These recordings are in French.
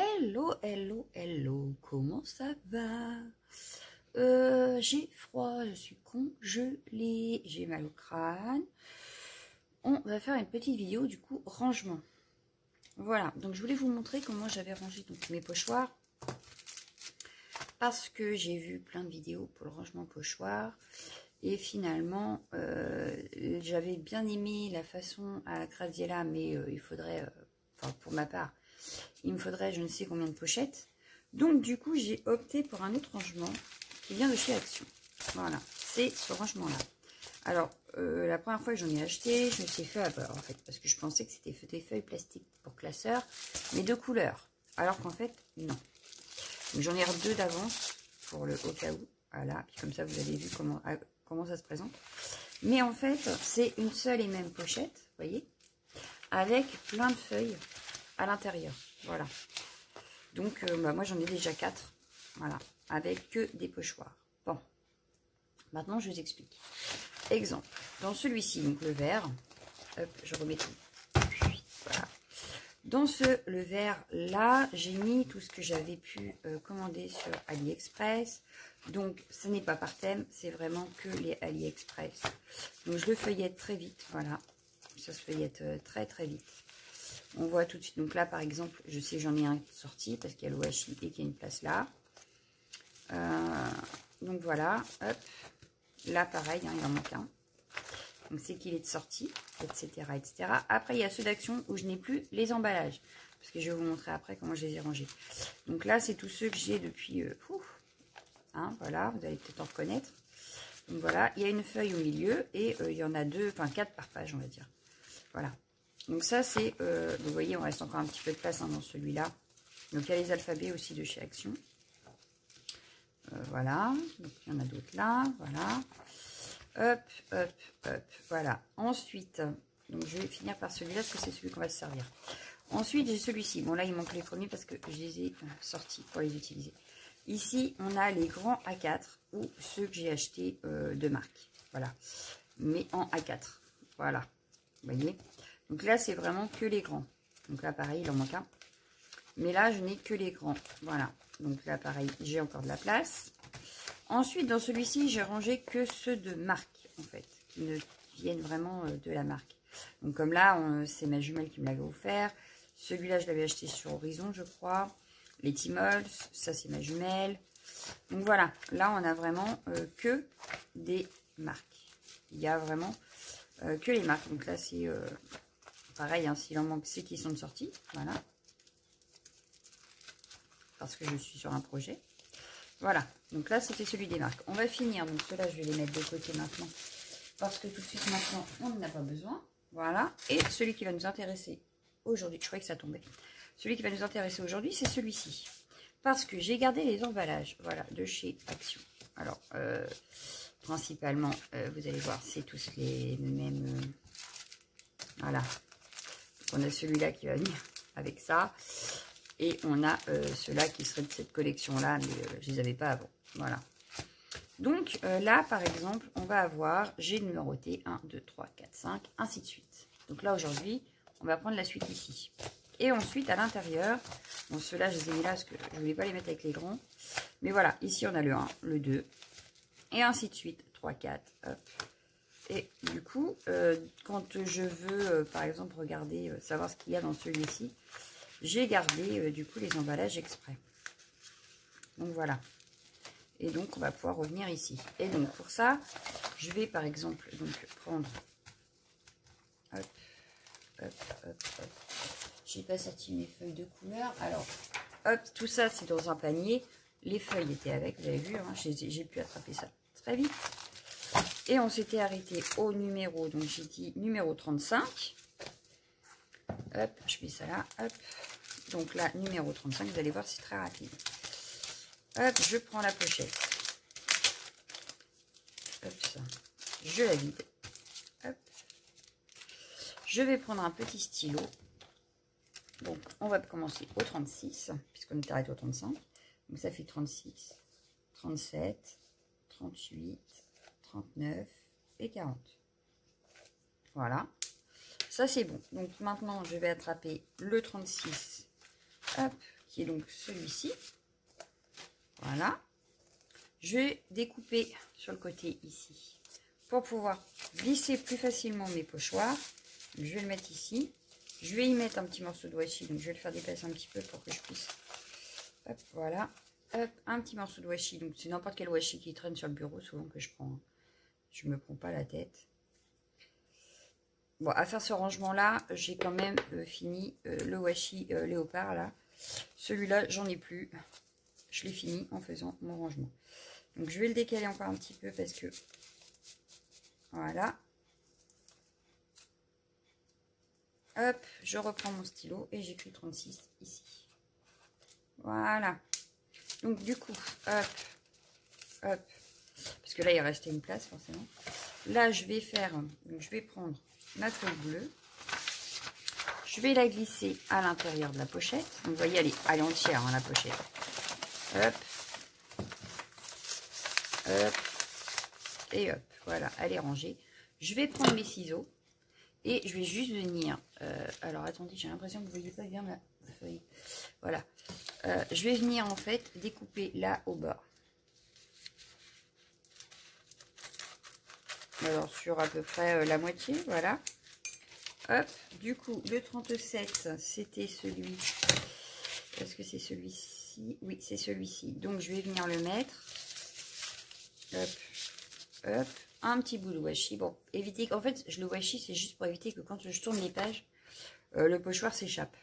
Hello, hello, hello, comment ça va? J'ai froid, je suis congelée, j'ai mal au crâne. On va faire une petite vidéo du coup rangement. Voilà, donc je voulais vous montrer comment j'avais rangé donc, mes pochoirs. Parce que j'ai vu plein de vidéos pour le rangement pochoir. Et finalement, j'avais bien aimé la façon à la Graziella, mais il faudrait, enfin pour ma part, il me faudrait je ne sais combien de pochettes. Donc du coup, j'ai opté pour un autre rangement qui vient de chez Action. Voilà, c'est ce rangement-là. Alors, la première fois que j'en ai acheté, je me suis fait avoir en fait, parce que je pensais que c'était des feuilles plastiques pour classeur, mais de couleur. Alors qu'en fait, non. J'en ai deux d'avance pour le au cas où. Voilà, puis comme ça vous avez vu comment ça se présente. Mais en fait, c'est une seule et même pochette, vous voyez, avec plein de feuilles à l'intérieur. Voilà. Donc, moi j'en ai déjà 4. Voilà, avec que des pochoirs. Bon, maintenant je vous explique. Exemple, dans celui-ci, donc le vert, hop, je remets tout. Voilà. Dans le vert là, j'ai mis tout ce que j'avais pu commander sur AliExpress. Donc, ce n'est pas par thème, c'est vraiment que les AliExpress. Donc, je le feuillette très vite, voilà. Ça se feuillette très très vite. On voit tout de suite. Donc là, par exemple, je sais que j'en ai un sorti parce qu'il y a l'OHI et qu'il y a une place là. Donc voilà, hop. Là, pareil, hein, il en manque un. Donc, c'est qu'il est de sortie, etc., etc. Après, il y a ceux d'Action où je n'ai plus les emballages. Parce que je vais vous montrer après comment je les ai rangés. Donc là, c'est tous ceux que j'ai depuis... hein, voilà, vous allez peut-être en reconnaître. Donc voilà, il y a une feuille au milieu et il y en a 4 par page, on va dire. Voilà. Donc ça, c'est... vous voyez, on reste encore un petit peu de place hein, dans celui-là. Donc il y a les alphabets aussi de chez Action. Voilà. Donc il y en a d'autres là. Voilà. Hop, hop, hop. Voilà. Ensuite, donc je vais finir par celui-là parce que c'est celui qu'on va se servir. Ensuite, j'ai celui-ci. Bon, là, il manque les premiers parce que je les ai sortis pour les utiliser. Ici, on a les grands A4 ou ceux que j'ai achetés de marque. Voilà. Mais en A4. Voilà. Vous voyez. Donc là, c'est vraiment que les grands. Donc là, pareil, il en manque un. Mais là, je n'ai que les grands. Voilà. Donc là, pareil, j'ai encore de la place. Ensuite, dans celui-ci, j'ai rangé que ceux de marque, en fait, qui ne viennent vraiment de la marque. Donc comme là, c'est ma jumelle qui me l'avait offert. Celui-là, je l'avais acheté sur Horizon, je crois. Les Timols, ça c'est ma jumelle. Donc voilà, là, on a vraiment que des marques. Il y a vraiment que les marques. Donc là, c'est pareil, hein, s'il en manque, c'est qui sont de sortie. Voilà. Parce que je suis sur un projet. Voilà, donc là c'était celui des marques. On va finir, donc ceux-là je vais les mettre de côté maintenant. Parce que tout de suite maintenant on n'en a pas besoin. Voilà, et celui qui va nous intéresser aujourd'hui, je croyais que ça tombait. Celui qui va nous intéresser aujourd'hui c'est celui-ci. Parce que j'ai gardé les emballages, voilà, de chez Action. Alors, principalement, vous allez voir, c'est tous les mêmes... voilà, donc on a celui-là qui va venir avec ça. Et on a ceux-là qui seraient de cette collection-là, mais je ne les avais pas avant. Voilà. Donc là, par exemple, on va avoir, j'ai numéroté 1, 2, 3, 4, 5, ainsi de suite. Donc là, aujourd'hui, on va prendre la suite ici. Et ensuite, à l'intérieur, bon, ceux-là, je les ai mis là parce que je ne voulais pas les mettre avec les grands. Mais voilà, ici, on a le 1, le 2, et ainsi de suite. 3, 4, hop. Et du coup, quand je veux, par exemple, regarder, savoir ce qu'il y a dans celui-ci, j'ai gardé du coup les emballages exprès. Donc voilà. Et donc on va pouvoir revenir ici. Et donc pour ça, je vais par exemple donc prendre. Hop, hop, hop, hop. J'ai pas sorti mes feuilles de couleur. Alors, hop, tout ça c'est dans un panier. Les feuilles étaient avec, vous avez vu, hein, j'ai pu attraper ça très vite. Et on s'était arrêté au numéro, donc j'ai dit numéro 35. Hop, je mets ça là, hop. Donc là, numéro 35, vous allez voir, c'est très rapide. Hop, je prends la pochette. Hop, ça. Je la vide. Hop. Je vais prendre un petit stylo. Donc, on va commencer au 36, puisqu'on est arrêté au 35. Donc, ça fait 36, 37, 38, 39 et 40. Voilà. Ça, c'est bon. Donc, maintenant, je vais attraper le 36. Hop, qui est donc celui-ci. Voilà. Je vais découper sur le côté ici pour pouvoir glisser plus facilement mes pochoirs. Donc, je vais le mettre ici. Je vais y mettre un petit morceau de washi, donc je vais le faire déplacer un petit peu pour que je puisse. Hop, voilà. Hop, un petit morceau de washi. Donc c'est n'importe quel washi qui traîne sur le bureau, souvent que je prends. Je me prends pas la tête. Bon, à faire ce rangement-là, j'ai quand même fini le washi léopard là. Celui-là, j'en ai plus. Je l'ai fini en faisant mon rangement. Donc je vais le décaler encore un petit peu parce que voilà. Hop, je reprends mon stylo et j'écris 36 ici. Voilà. Donc du coup, hop, hop. Parce que là, il restait une place forcément. Là, je vais faire, donc je vais prendre ma feuille bleue. Je vais la glisser à l'intérieur de la pochette. Donc vous voyez, elle est entière hein, la pochette. Hop. Hop. Et hop. Voilà, elle est rangée. Je vais prendre mes ciseaux. Et je vais juste venir... alors attendez, j'ai l'impression que vous ne voyez pas bien ma feuille. Voilà. Je vais venir en fait découper là au bas. Alors sur à peu près la moitié, voilà. Hop, du coup, le 37, c'était celui... Est-ce que c'est celui-ci? Oui, c'est celui-ci. Donc, je vais venir le mettre. Hop, hop. Un petit bout de washi. Bon, évitez... En fait, le washi, c'est juste pour éviter que quand je tourne les pages, le pochoir s'échappe.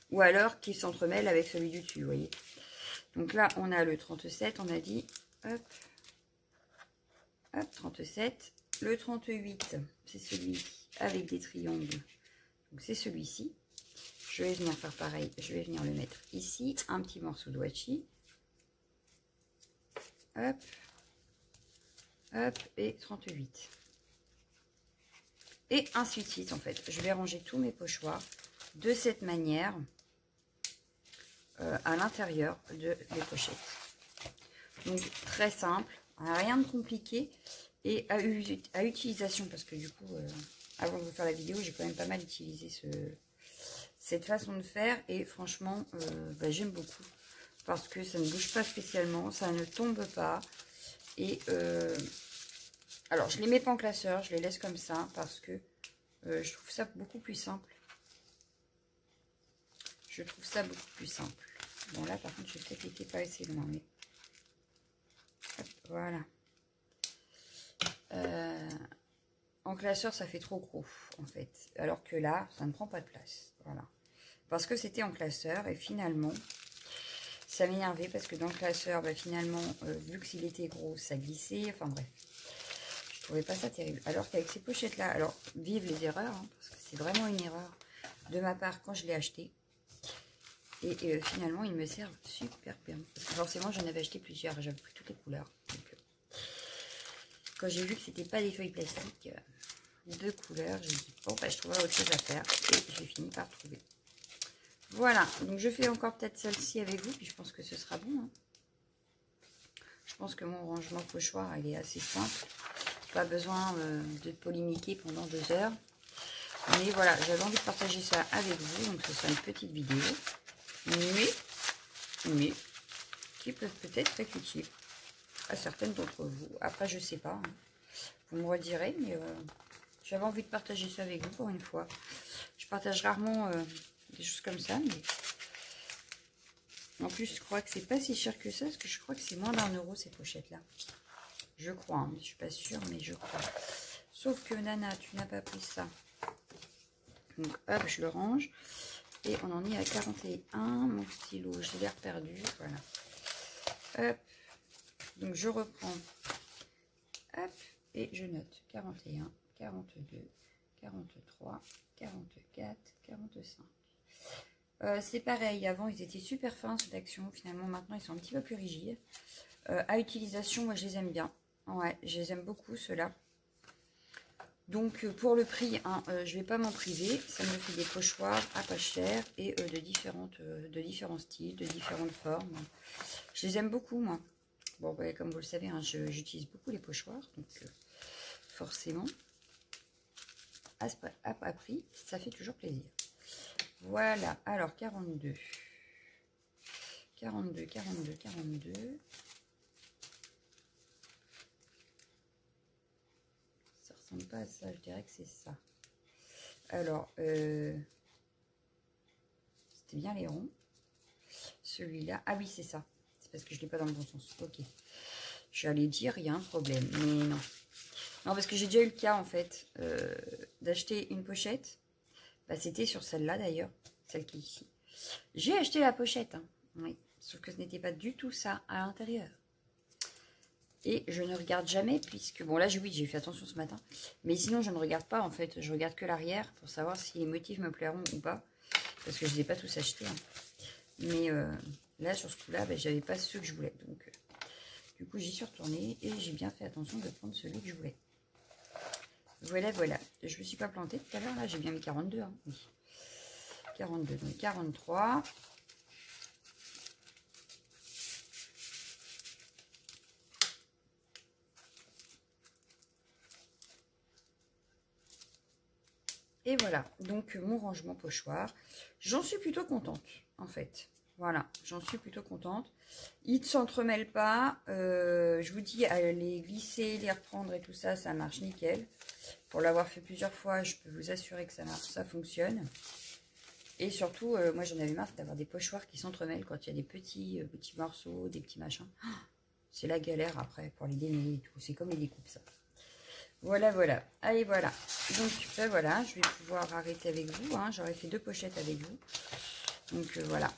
Ou alors qu'il s'entremêle avec celui du dessus, vous voyez. Donc là, on a le 37, on a dit... Hop, hop, 37. Le 38, c'est celui avec des triangles. Donc c'est celui-ci. Je vais venir faire pareil. Je vais venir le mettre ici. Un petit morceau de washi. Hop. Hop. Et 38. Et ainsi de suite en fait. Je vais ranger tous mes pochoirs de cette manière à l'intérieur des pochettes. Donc très simple. Rien de compliqué. Et à utilisation, parce que du coup, avant de vous faire la vidéo, j'ai quand même pas mal utilisé cette façon de faire. Et franchement, j'aime beaucoup. Parce que ça ne bouge pas spécialement, ça ne tombe pas. Et alors, je ne les mets pas en classeur, je les laisse comme ça, parce que je trouve ça beaucoup plus simple. Je trouve ça beaucoup plus simple. Bon, là, par contre, j'ai peut-être été pas assez loin, mais... Hop, voilà. En classeur ça fait trop gros en fait, alors que là ça ne prend pas de place, voilà, parce que c'était en classeur et finalement ça m'énervait parce que dans le classeur finalement vu que s'il était gros ça glissait, enfin bref, je trouvais pas ça terrible, alors qu'avec ces pochettes là, alors vive les erreurs hein, parce que c'est vraiment une erreur de ma part quand je l'ai acheté et finalement ils me servent super bien parce que forcément j'en avais acheté plusieurs, j'avais pris toutes les couleurs. Donc, quand j'ai vu que c'était pas des feuilles plastiques de couleur, j'ai dit bon je trouverai autre chose à faire et j'ai fini par trouver. Voilà, donc je fais encore peut-être celle-ci avec vous, puis je pense que ce sera bon. Hein. Je pense que mon rangement pochoir il est assez simple. Pas besoin de polémiquer pendant 2 heures. Mais voilà, j'avais envie de partager ça avec vous, donc ce sera une petite vidéo. Mais qui peuvent peut-être être utiles à certaines d'entre vous. Après, je sais pas. Hein. Vous me redirez, mais j'avais envie de partager ça avec vous pour une fois. Je partage rarement des choses comme ça, mais en plus, je crois que c'est pas si cher que ça, parce que je crois que c'est moins d'1 € ces pochettes-là. Je crois, hein, mais je suis pas sûre, mais je crois. Sauf que Nana, tu n'as pas pris ça. Donc hop, je le range. Et on en est à 41. Mon stylo, j'ai l'air perdu. Voilà. Hop. Donc je reprends. Hop. Et je note 41, 42, 43, 44, 45. C'est pareil, avant ils étaient super fins ceux d'Action, finalement maintenant ils sont un petit peu plus rigides. À utilisation, moi je les aime bien. Ouais, je les aime beaucoup ceux-là. Donc pour le prix, hein, je vais pas m'en priver. Ça me fait des pochoirs à pas cher et de différents styles, de différentes formes. Je les aime beaucoup moi. Bon, comme vous le savez, hein, j'utilise beaucoup les pochoirs, donc forcément, à prix, ça fait toujours plaisir. Voilà, alors 42. 42, 42, 42. Ça ressemble pas à ça, je dirais que c'est ça. Alors, c'était bien les ronds. Celui-là, ah oui, c'est ça. C'est parce que je ne l'ai pas dans le bon sens. Ok. Je vais aller dire, il y a un problème, mais non. Non, parce que j'ai déjà eu le cas, en fait, d'acheter une pochette. Bah, c'était sur celle-là, d'ailleurs. Celle qui est ici. J'ai acheté la pochette, hein. Oui. Sauf que ce n'était pas du tout ça à l'intérieur. Et je ne regarde jamais, puisque... Bon, là, oui, j'ai fait attention ce matin. Mais sinon, je ne regarde pas, en fait. Je regarde que l'arrière pour savoir si les motifs me plairont ou pas. Parce que je ne les ai pas tous achetés. Hein. Mais là, sur ce coup-là, bah, j'avais pas ceux que je voulais. Donc, du coup, j'y suis retournée et j'ai bien fait attention de prendre celui que je voulais. Voilà, voilà. Je me suis pas plantée tout à l'heure, là. J'ai bien mis 42. Hein. Oui. 42, donc 43. Et voilà, donc mon rangement pochoir. J'en suis plutôt contente, en fait. Voilà, j'en suis plutôt contente. Ils ne s'entremêlent pas. Je vous dis, à les glisser, les reprendre et tout ça, ça marche nickel. Pour l'avoir fait plusieurs fois, je peux vous assurer que ça marche, ça fonctionne. Et surtout, moi j'en avais marre d'avoir des pochoirs qui s'entremêlent quand il y a des petits morceaux, des petits machins. C'est la galère après pour les démêler et tout. C'est comme les découpes, ça. Voilà, voilà. Allez, voilà. Donc, ben voilà, je vais pouvoir arrêter avec vous. Hein. J'aurais fait 2 pochettes avec vous. Donc, voilà.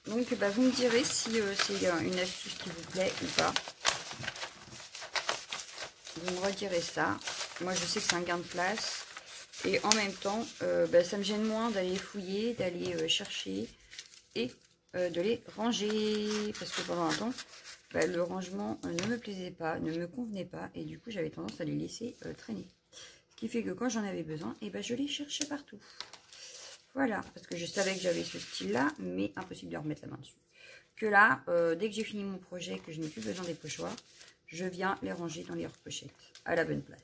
Donc, ben, vous me direz si c'est une astuce qui vous plaît ou pas. Vous me redirez ça. Moi, je sais que c'est un gain de place. Et en même temps, ben, ça me gêne moins d'aller fouiller, d'aller chercher et de les ranger. Parce que pendant un temps... Bah, le rangement ne me plaisait pas, ne me convenait pas, et du coup j'avais tendance à les laisser traîner. Ce qui fait que quand j'en avais besoin, et ben je les cherchais partout. Voilà, parce que je savais que j'avais ce style-là, mais impossible de remettre la main dessus. Que là, dès que j'ai fini mon projet, que je n'ai plus besoin des pochoirs, je viens les ranger dans les pochettes, à la bonne place.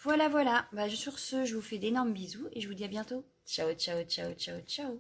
Voilà, voilà. Bah, sur ce, je vous fais d'énormes bisous, et je vous dis à bientôt. Ciao, ciao, ciao, ciao, ciao.